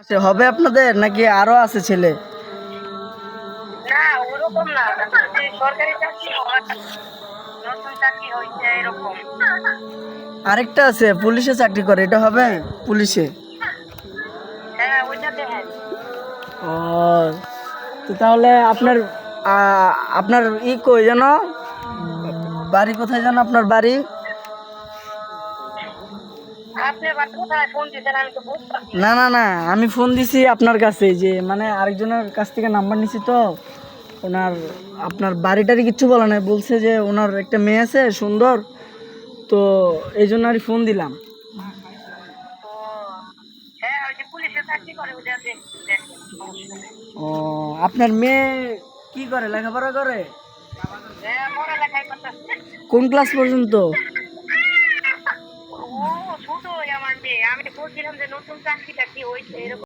আচ্ছা, হবে আপনাদের নাকি আরো আছে ছেলে? না ওরকম না, যে সরকারি চাকরি হয়, নতুন চাকরি হয়েছে এরকম। আরেকটা আছে পুলিশে চাকরি করে, এটা হবে পুলিশে? হ্যাঁ ওইটা দেখেন। ও, তো তাহলে আপনার আপনার কই যেন, বাড়ি কোথায় যেন আপনার বাড়ি? আপনি আবার কোথায় ফোন দিতেন আমি তো বুঝতে পারছি না না না, আমি ফোন দিছি আপনার কাছে, যে মানে আরেকজনের কাছ থেকে নাম্বার নিছি তো ওনার, আপনার বাড়িটারি কিচ্ছু বলে নাই, বলছে যে ওনার একটা মেয়ে আছে সুন্দর, তো এই জন্য আর ফোন দিলাম। তো। হ্যাঁ ওই যে পুলিশে চাকরি করে ওইটা দেখেন, সমস্যা নেই। ও, আপনার মেয়ে কি করে, লেখাপড়া করে? হ্যাঁ পড়ালেখাই করতেছে। কোন ক্লাস পর্যন্ত? ও ছোট আমার মেয়ে, আমি বলছিলাম যে নতুন চাকরিটা কি হয়েছে এরকম।